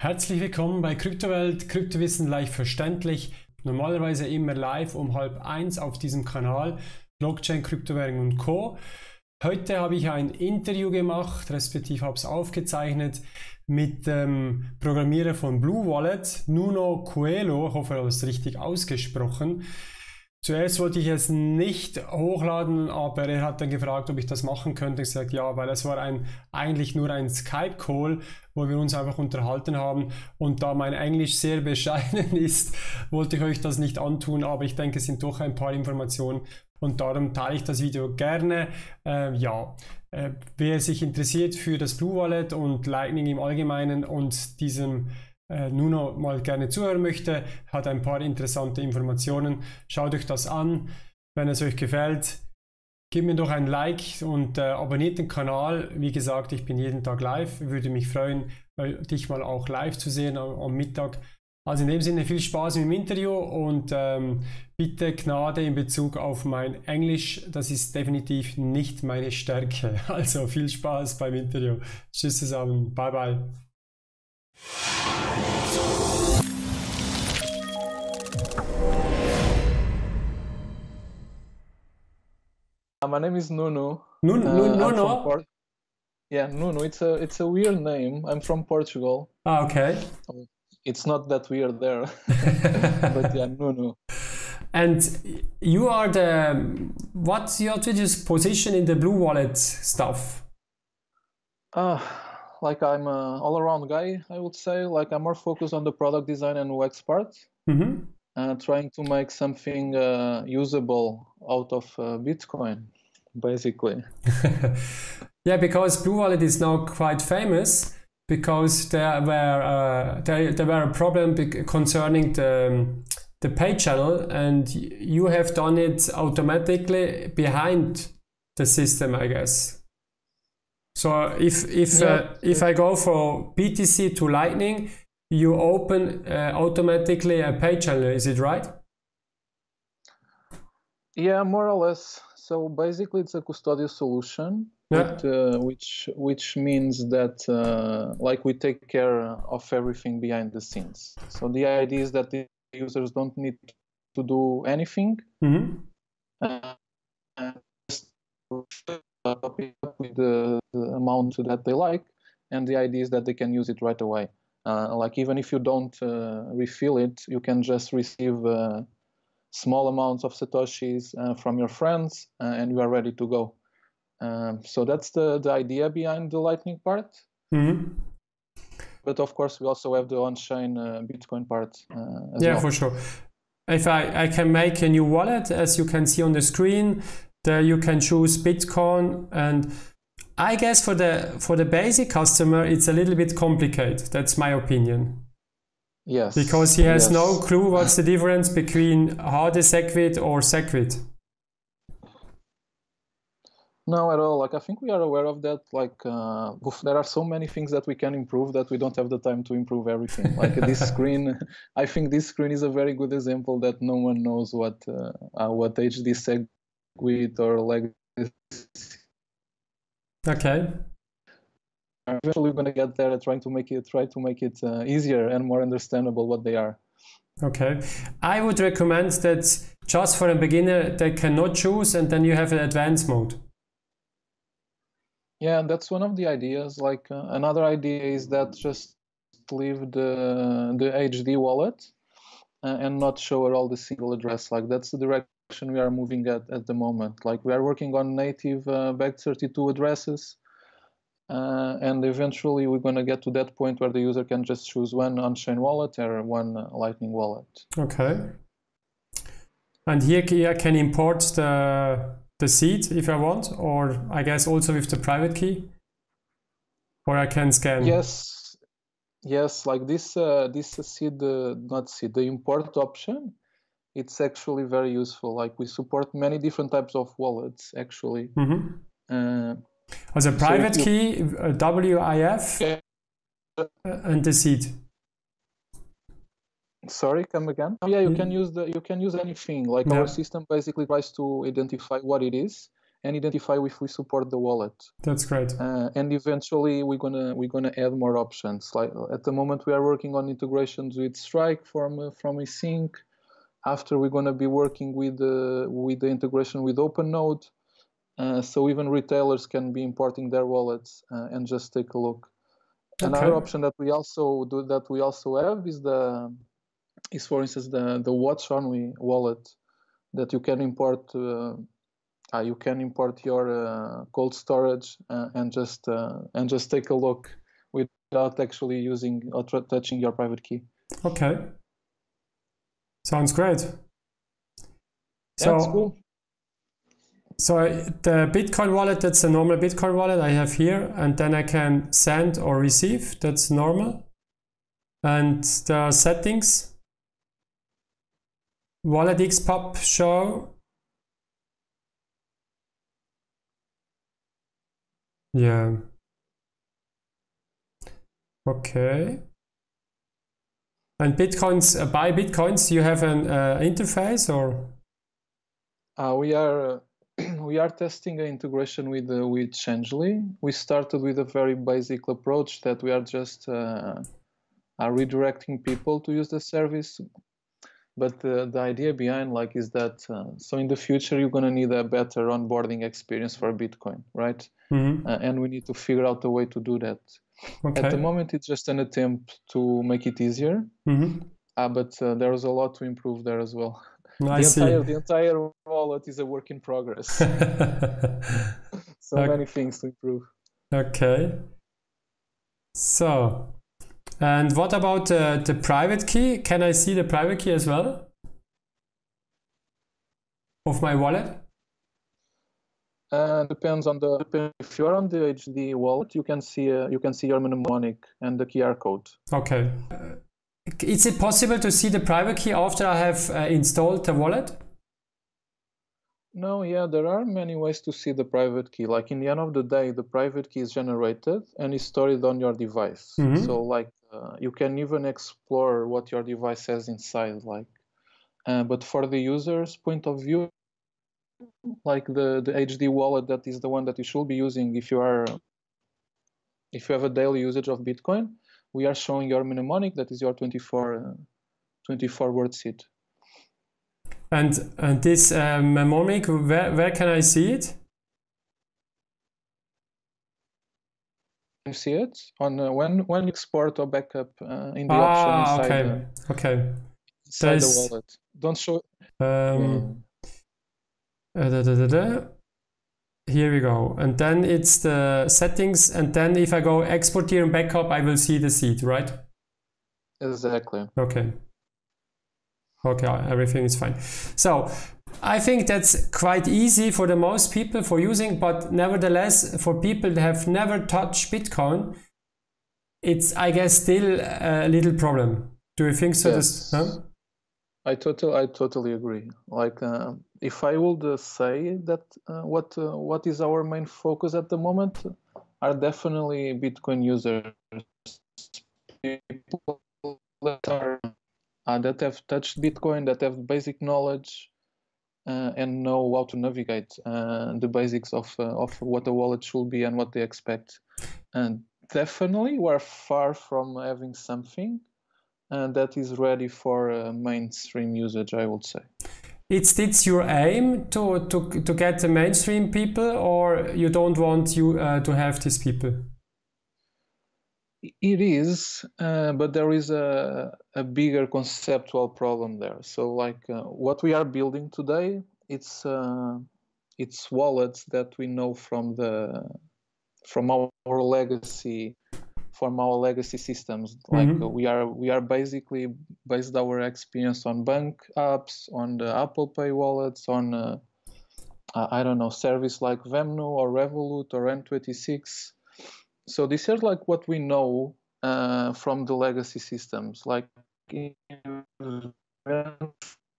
Herzlich willkommen bei Kryptowelt, Kryptowissen leicht verständlich, normalerweise immer live um 12:30 auf diesem Kanal, Blockchain, Kryptowährung und Co. Heute habe ich ein Interview gemacht, respektive habe es aufgezeichnet mit dem Programmierer von Blue Wallet, Nuno Coelho, ich hoffe, er hat es richtig ausgesprochen. Zuerst wollte ich es nicht hochladen, aber er hat dann gefragt, ob ich das machen könnte. Ich sagte ja, weil es war eigentlich nur ein Skype-Call, wo wir uns einfach unterhalten haben. Und da mein Englisch sehr bescheiden ist, wollte ich euch das nicht antun, aber ich denke, es sind doch ein paar Informationen und darum teile ich das Video gerne. Wer sich interessiert für das Blue Wallet und Lightning im Allgemeinen und diesem Nuno mal gerne zuhören möchte, hat ein paar interessante Informationen. Schaut euch das an. Wenn es euch gefällt, gebt mir doch ein Like und abonniert den Kanal. Wie gesagt, ich bin jeden Tag live. Würde mich freuen, dich mal auch live zu sehen am Mittag. Also in dem Sinne viel Spaß mit dem Interview und bitte Gnade in Bezug auf mein Englisch. Das ist definitiv nicht meine Stärke. Also viel Spaß beim Interview. Tschüss zusammen. Bye bye. My name is Nuno. Nuno? Yeah, Nuno. It's a weird name. I'm from Portugal. Ah, okay. It's not that weird there, but yeah, Nuno. And you are what's your position in the Blue Wallet stuff? Like I'm a all-around guy, I would say. Like I'm more focused on the product design and UX part, trying to make something usable out of Bitcoin, basically. Yeah, because Blue Wallet is now quite famous because there were a problem concerning the pay channel, and you have done it automatically behind the system, I guess. So if I go for BTC to Lightning, you open automatically a pay channel, is it right? Yeah, more or less. So basically, it's a custodial solution, which means that like we take care of everything behind the scenes. So the idea is that the users don't need to do anything. With the amount that they like, and the idea is that they can use it right away. Like even if you don't refill it, you can just receive small amounts of Satoshis from your friends, and you are ready to go. So that's the idea behind the Lightning part. But of course, we also have the on-chain Bitcoin part as well. For sure. If I can make a new wallet, as you can see on the screen, there you can choose Bitcoin, and I guess for the basic customer it's a little bit complicated. That's my opinion. Yes. Because he has no clue what's the difference between hard Segwit or Segwit. No, at all. Like I think we are aware of that. Like there are so many things that we can improve that we don't have the time to improve everything. Like this screen, I think this screen is a very good example that no one knows what HD Segwit or like this. Okay. Eventually, we're gonna get there, try to make it easier and more understandable what they are. Okay, I would recommend that just for a beginner they cannot choose, and then you have an advanced mode. Yeah, that's one of the ideas. Like another idea is that just leave the HD wallet and not show all the single address. Like that's the direction we are moving at the moment. Like we are working on native bag32 addresses, and eventually we're going to get to that point where the user can just choose one on-chain wallet or one Lightning wallet. Okay. And here I can import the seed if I want, or I guess also with the private key, or I can scan. Yes, like this seed, not seed, the import option, it's actually very useful. Like we support many different types of wallets actually. As a private key, WIF, and the seed. Sorry, come again? Yeah, you can use anything. Like our system basically tries to identify what it is, and identify if we support the wallet. That's great. And eventually we're gonna add more options. Like at the moment we are working on integrations with Strike from eSync. After we're gonna be working with the integration with OpenNode, so even retailers can be importing their wallets and just take a look. Okay. Another option that we also have is for instance the watch only wallet that you can import. You can import your cold storage and just take a look without actually using or touching your private key. Okay, sounds great. So, that's cool. So the Bitcoin wallet, that's a normal Bitcoin wallet I have here, and then I can send or receive. That's normal. And the settings, wallet XPub show. Yeah. Okay. And Bitcoins, buy Bitcoins, you have an interface or? We are testing an integration with Changely. We started with a very basic approach that we are just redirecting people to use the service. But the idea behind is that so in the future you're gonna need a better onboarding experience for Bitcoin, right? Mm-hmm. And we need to figure out a way to do that. Okay. At the moment, it's just an attempt to make it easier. Mm-hmm. But there's a lot to improve there as well. The entire wallet is a work in progress. So many things to improve. Okay. So, and what about the private key? Can I see the private key as well of my wallet? Depends on if you're on the HD wallet, you can see your mnemonic and the QR code. Okay. Is it possible to see the private key after I have installed the wallet? No, yeah, there are many ways to see the private key. Like in the end of the day, the private key is generated and is stored on your device. Mm-hmm. So you can even explore what your device has inside. But for the user's point of view, like the HD wallet, that is the one that you should be using if you have a daily usage of Bitcoin. We are showing your mnemonic, that is your 24 word seed. And this mnemonic, where can I see it? You see it on when you export or backup in the option inside. Inside the wallet. Don't show. Here we go, and then it's the settings, and then if I go export here and backup, I will see the seed, right? Exactly. Okay, everything is fine. So I think that's quite easy for the most people for using, but nevertheless, for people that have never touched Bitcoin, it's, I guess, still a little problem. Do you think so? Yes. I totally agree. If I would say that what is our main focus at the moment are definitely Bitcoin users, people that have touched Bitcoin, that have basic knowledge and know how to navigate the basics of what a wallet should be and what they expect. And definitely we're far from having something that is ready for mainstream usage, I would say. It's your aim to get the mainstream people, or you don't want to have these people? It is, but there is a bigger conceptual problem there. So what we are building today, it's wallets that we know from our legacy. From our legacy systems, we are basically based our experience on bank apps, on the Apple Pay wallets, on I don't know, service like Venmo or Revolut or N26. So these are what we know from the legacy systems.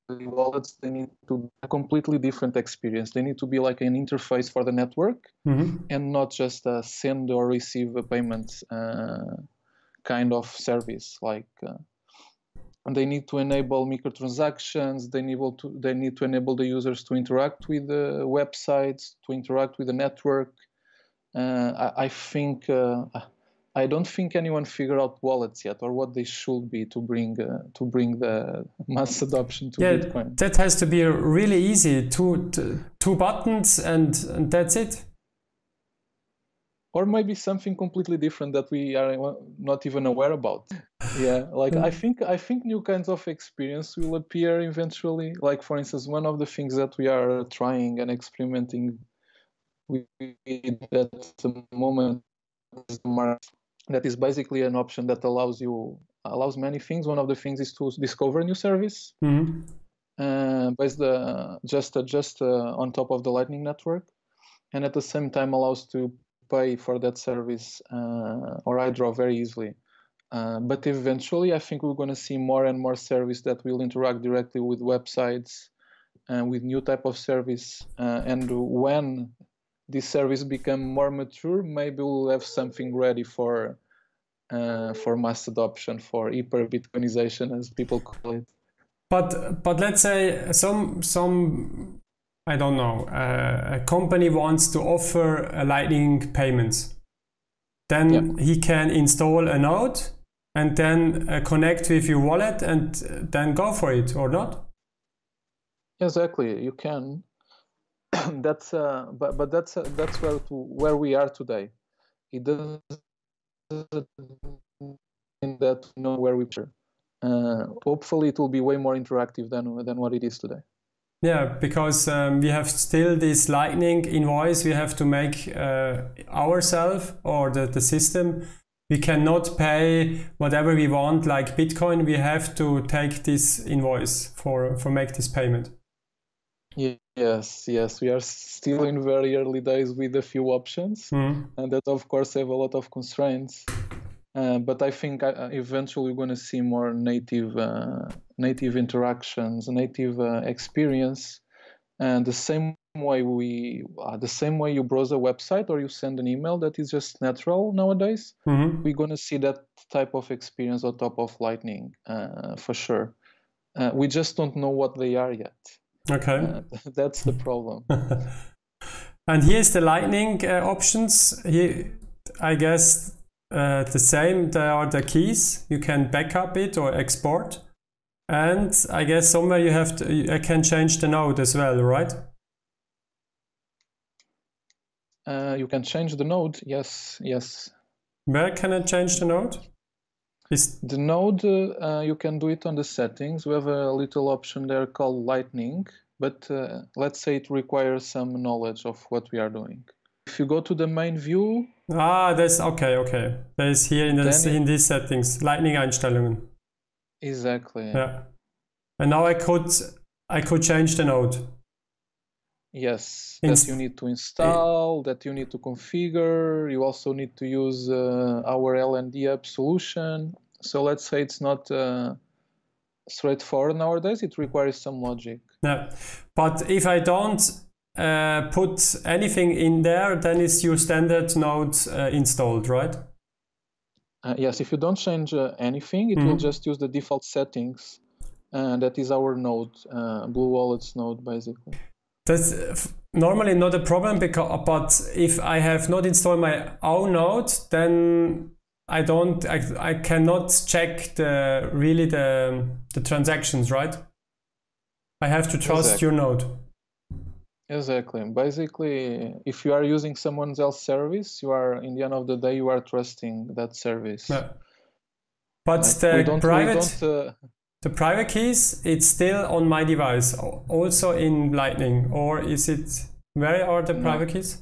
The wallets, they need to be a completely different experience. They need to be like an interface for the network, and not just a send or receive a payment kind of service. and they need to enable microtransactions. They need to enable the users to interact with the websites, to interact with the network. I think I don't think anyone figured out wallets yet, or what they should be to bring the mass adoption to Bitcoin. That has to be really easy. Two buttons and that's it. Or maybe something completely different that we are not even aware about. Yeah, like I think new kinds of experience will appear eventually. Like, for instance, one of the things that we are trying and experimenting with at the moment is that is basically an option that allows many things. One of the things is to discover a new service, based just on top of the Lightning Network, and at the same time allows to pay for that service or iDraw very easily. But eventually, I think we're going to see more and more service that will interact directly with websites and with new type of service. And when this service become more mature, maybe we'll have something ready for mass adoption, for hyper Bitcoinization, as people call it. But let's say some I don't know, a company wants to offer a Lightning payments. Then he can install a node and then connect with your wallet and then go for it, or not? Exactly, you can. That's but that's where we are today. It doesn't mean that we know where we are. Hopefully, it will be way more interactive than what it is today. Yeah, because we have still this Lightning invoice we have to make ourselves, or the system. We cannot pay whatever we want, like Bitcoin. We have to take this invoice for make this payment. Yes, we are still in very early days with a few options, and that of course have a lot of constraints. But I think eventually we're going to see more native interactions, native experience, and the same way you browse a website or you send an email that is just natural nowadays. We're going to see that type of experience on top of Lightning for sure. We just don't know what they are yet. Okay, that's the problem. And here's the Lightning options. Here, I guess. The same, there are the keys. You can backup it or export, and I guess somewhere you can change the node as well, right? You can change the node. Yes. Where can I change the node? The node, you can do it on the settings. We have a little option there called Lightning, but let's say it requires some knowledge of what we are doing. If you go to the main view. That's okay. There's here in these settings, Lightning Einstellungen. Exactly. Yeah. And now I could change the node. Yes. That you need to install, that you need to configure. You also need to use our LND app solution. So let's say it's not straightforward nowadays. It requires some logic. Yeah. But if I don't put anything in there, then it's your standard node installed, right? Yes, if you don't change anything, it will just use the default settings. That is our node, Blue Wallet's node, basically. That's normally not a problem, but if I have not installed my own node, then I cannot check the transactions, right? I have to trust your node. Exactly. Basically, if you are using someone else's service, you are, in the end of the day, you are trusting that service. Yeah. But the private keys, it's still on my device, also in Lightning, or is it? Where are the private keys?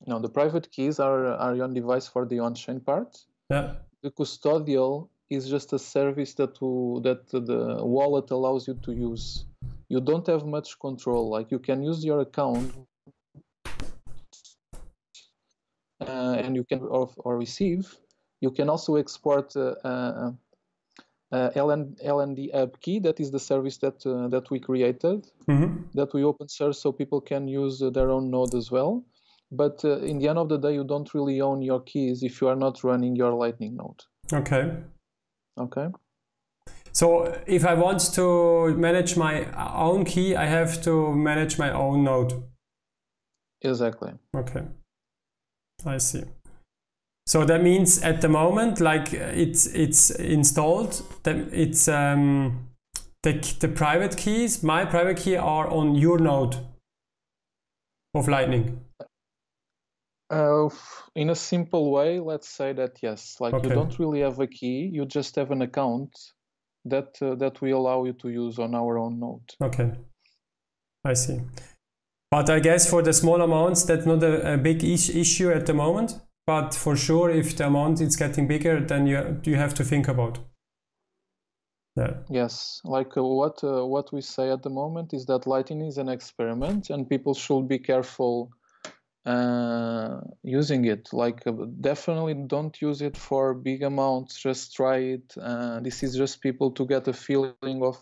No, the private keys are on device for the on-chain part. Yeah. The custodial is just a service that the wallet allows you to use. You don't have much control. Like, you can use your account and you can or receive. You can also export LND app key. That is the service that we created, that we open source, so people can use their own node as well. But in the end of the day, you don't really own your keys if you are not running your Lightning node. Okay. So if I want to manage my own key, I have to manage my own node. Exactly. Okay, I see. So that means at the moment, like it's installed, that it's the private keys, my private key are on your node of Lightning. In a simple way, let's say that yes, like you don't really have a key, you just have an account that we allow you to use on our own node. Okay, I see. But I guess for the small amounts, that's not a big issue at the moment. But for sure, if the amount is getting bigger, then you have to think about. Yeah. Yes, like what we say at the moment is that Lightning is an experiment, and people should be careful using it. Like definitely don't use it for big amounts. Just try it. This is just people to get a feeling of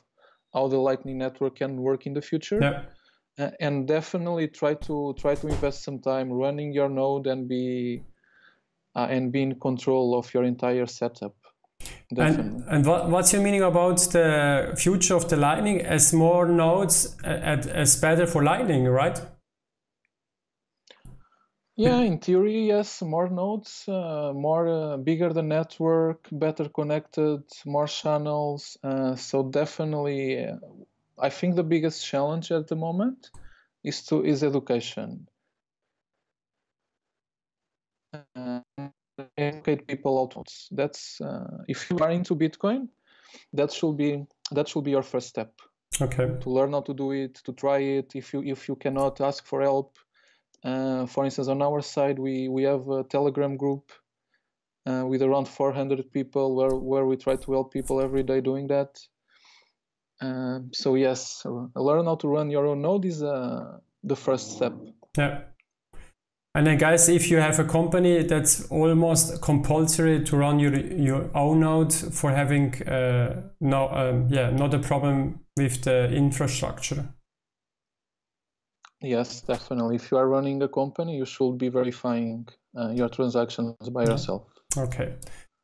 how the Lightning Network can work in the future. Yeah. And definitely try to invest some time running your node and be in control of your entire setup. Definitely. And what's your meaning about the future of the Lightning? As more nodes, as better for Lightning, right? Yeah, in theory, yes. More nodes, bigger the network, better connected, more channels. So definitely, I think the biggest challenge at the moment is education. Educate people out. That's if you are into Bitcoin, that should be your first step. Okay. To learn how to do it, to try it. If you cannot, ask for help. For instance, on our side, we have a Telegram group with around 400 people where we try to help people every day doing that. So yes, learn how to run your own node is the first step. Yeah. And I guess if you have a company, that's almost compulsory to run your own node for having not a problem with the infrastructure. Yes, definitely. If you are running a company, you should be verifying your transactions by yourself. Okay.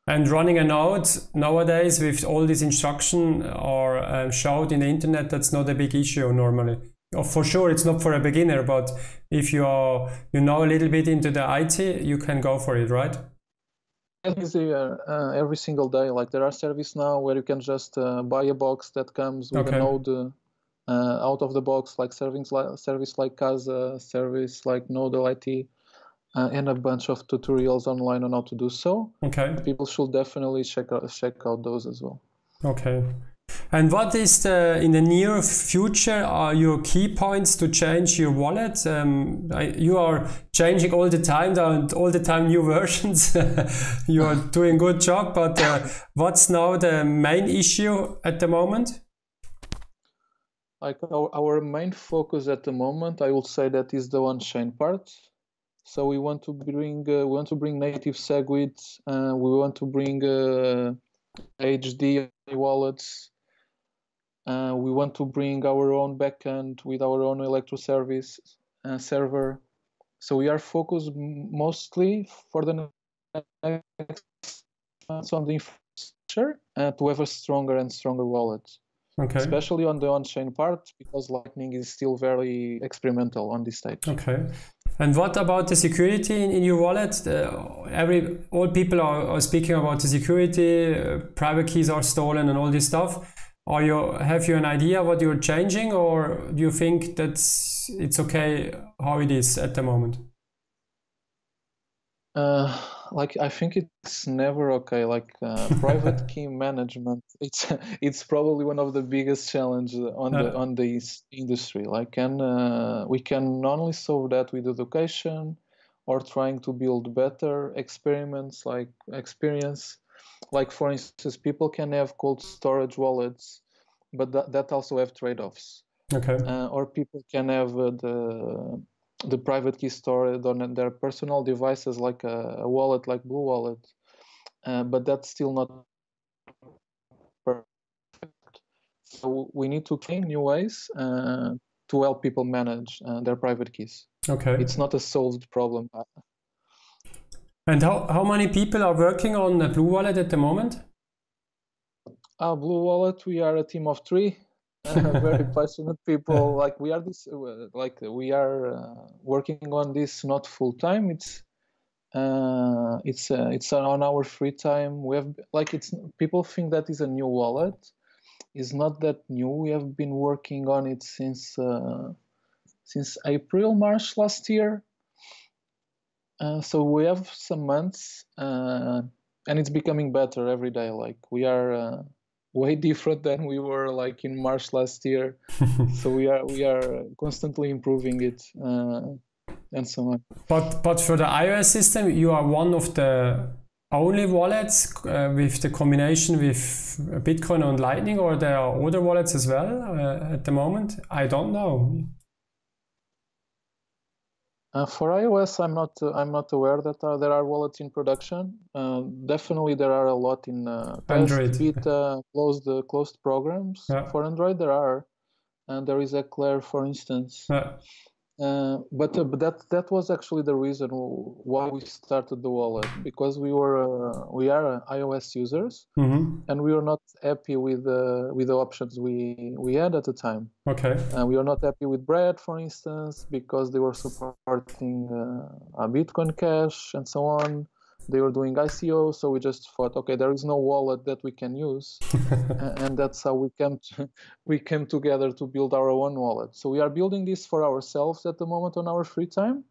And running a node nowadays with all these instructions are showed in the internet, that's not a big issue normally. For sure, it's not for a beginner, but if you know a little bit into the IT, you can go for it, right? It's easier every single day. Like there are services now where you can just buy a box that comes with a node out of the box, like service like Casa, service like Nodal IT, and a bunch of tutorials online on how to do so. Okay. People should definitely check out those as well. Okay. And what is in the near future are your key points to change your wallet? You are changing all the time new versions. You are doing a good job, but what's now the main issue at the moment? Like our main focus at the moment, I will say that is the on-chain part. So we want to bring native SegWit, we want to bring HD wallets. We want to bring our own backend with our own Electro service server. So we are focused mostly for the next months on the infrastructure to have a stronger and stronger wallet. Okay. Especially on the on-chain part, because Lightning is still very experimental on this stage. Okay. And what about the security in your wallet? All people are speaking about the security, private keys are stolen and all this stuff. Have you an idea what you're changing, or do you think that it's okay how it is at the moment? Like I think it's never okay. Like private key management, it's probably one of the biggest challenges on the industry. Like, we can only solve that with education or trying to build better experiments, like experience. Like for instance, people can have cold storage wallets, but that also have trade-offs. Okay. Or people can have the private key stored on their personal devices, like a wallet like Blue Wallet, but that's still not perfect. So we need to find new ways to help people manage their private keys. Okay. It's not a solved problem. And how many people are working on Blue Wallet at the moment? Blue Wallet, we are a team of 3 very passionate people. Like we are working on this not full time. It's on our free time. We have people think that is a new wallet. It's not that new. We have been working on it since April, March last year. So we have some months, and it's becoming better every day. Like we are way different than we were like in March last year. So we are constantly improving it, and so on. But for the iOS system, you are one of the only wallets with the combination with Bitcoin and Lightning, or there are other wallets as well at the moment? I don't know. For iOS, I'm not aware that there are wallets in production. Definitely, there are a lot in Android, beta, closed programs. Yeah. For Android, there are, and there is Eclair, for instance. Yeah. But that was actually the reason why we started the wallet, because we are iOS users, and we were not happy with the options we had at the time. Okay. We were not happy with Bread, for instance, because they were supporting a Bitcoin Cash and so on. They were doing ICO, so we just thought, okay, there is no wallet that we can use, and that's how we came together to build our own wallet. So we are building this for ourselves at the moment on our free time,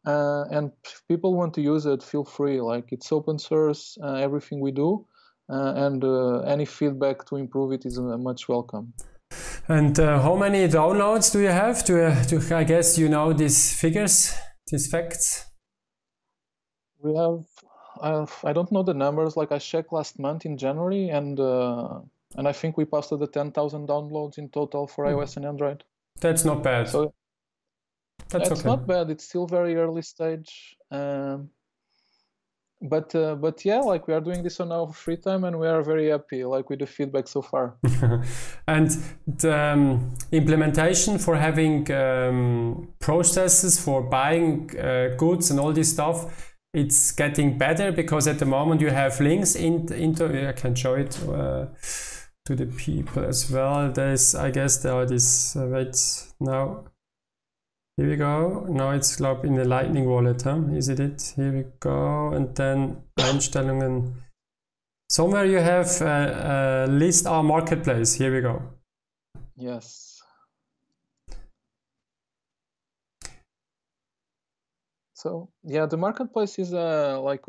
and if people want to use it, feel free. Like it's open source, everything we do, and any feedback to improve it is much welcome. And how many downloads do you have? I guess you know these figures, these facts. We have. I don't know the numbers. Like I checked last month in January, and I think we posted the 10,000 downloads in total for iOS and Android. That's not bad. So that's okay. Not bad. It's still very early stage, but yeah, like we are doing this on our free time, and we are very happy like with the feedback so far. And the implementation for having processes for buying goods and all this stuff. It's getting better because at the moment you have links into. I can show it to the people as well. I guess there are these. Wait, now. Here we go. Now it's in the Lightning wallet. Huh? Is it? Here we go. And then Einstellungen. Somewhere you have a list our marketplace. Here we go. Yes. So yeah, the marketplace is like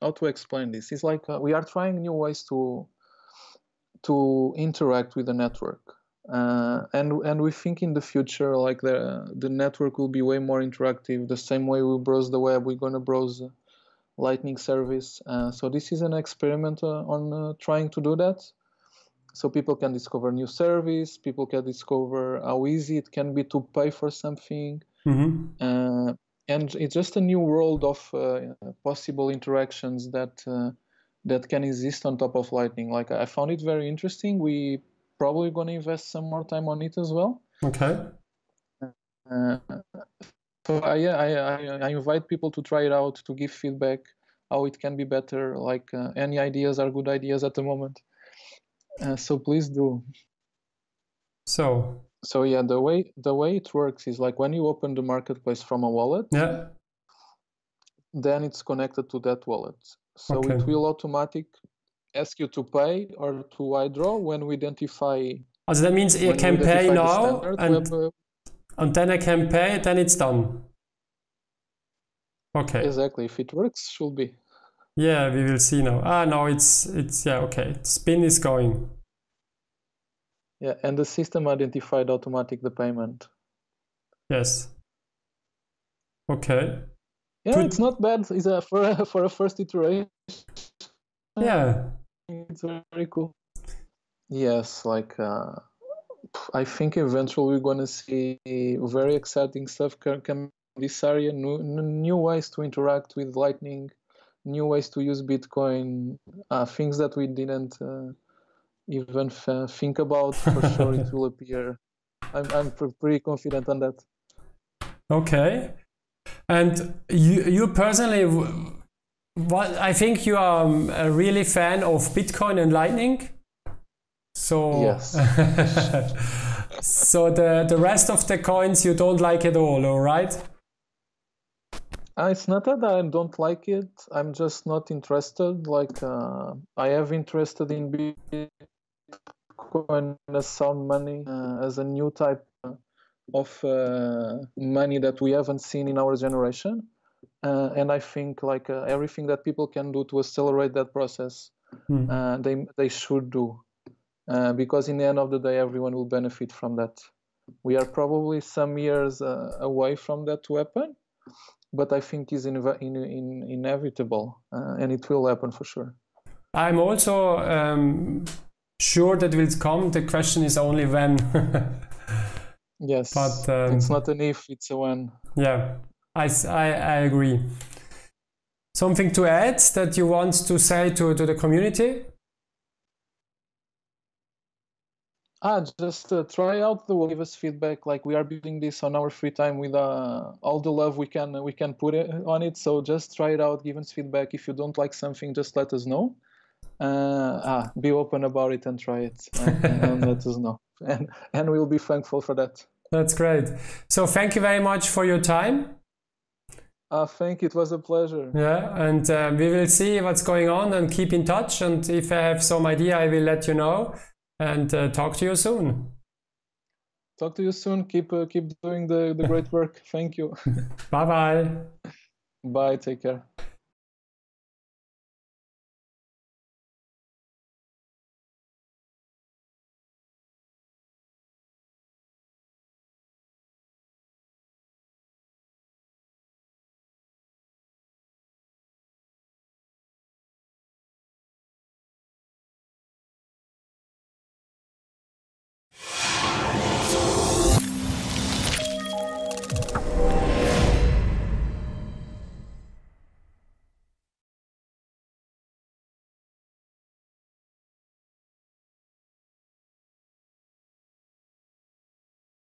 how to explain this. It's like we are trying new ways to interact with the network, and we think in the future like the network will be way more interactive. The same way we browse the web, we're gonna browse Lightning service. So this is an experiment on trying to do that. So people can discover new service. People can discover how easy it can be to pay for something. And it's just a new world of possible interactions that can exist on top of Lightning. Like I found it very interesting. We probably going to invest some more time on it as well. Okay. So I invite people to try it out, to give feedback, how it can be better. Like any ideas are good ideas at the moment. So please do. So yeah, the way it works is like when you open the marketplace from a wallet, yeah, then it's connected to that wallet. So it will automatically ask you to pay or to withdraw when we identify. So that means you can pay now, and then I can pay, then it's done. Okay. Exactly. If it works, should be. Yeah, we will see now. No, it's yeah, okay. Spin is going. Yeah, and the system identified the payment. Yes. Okay. Yeah, it's not bad. It's for a first iteration. Yeah. It's very cool. Yes, like I think eventually we're gonna see very exciting stuff come in this area. New ways to interact with Lightning, new ways to use Bitcoin, things that we didn't. Even think about. For sure it will appear. I'm pretty confident on that. Okay. And you personally, I think you are a really fan of Bitcoin and Lightning. So Yes. so the rest of the coins you don't like at all right? It's not that I don't like it. I'm just not interested. Like I have interested in Bitcoin as sound money, as a new type of money that we haven't seen in our generation. And I think like everything that people can do to accelerate that process, they should do, because in the end of the day, everyone will benefit from that. We are probably some years away from that to happen, but I think it's inevitable, and it will happen for sure. I'm also sure that will come. The question is only when. Yes, but it's not an if, it's a when. Yeah, I agree. Something to add that you want to say to the community? Just try out the way, give us feedback. Like we are building this on our free time with all the love we can put on it. So just try it out, give us feedback. If you don't like something, just let us know. Be open about it and try it, and let us know. And we'll be thankful for that. That's great. So thank you very much for your time. Thank you. It was a pleasure. Yeah, and we will see what's going on and keep in touch. And if I have some idea, I will let you know. And talk to you soon. Talk to you soon. Keep doing the great work. Thank you. Bye-bye. Bye. Take care.